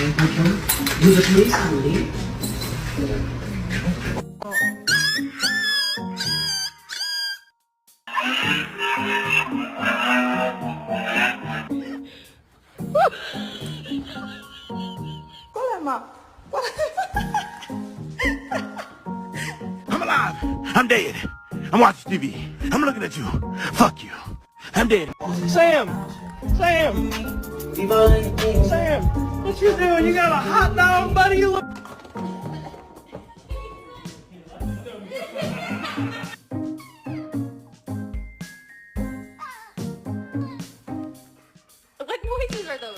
Will the police leave? I'm alive. I'm dead. I'm watching TV. I'm looking at you. Fuck you. I'm dead. Sam! Sam! Sam! What you doing? You got a hot dog, buddy? You look... What noises are those?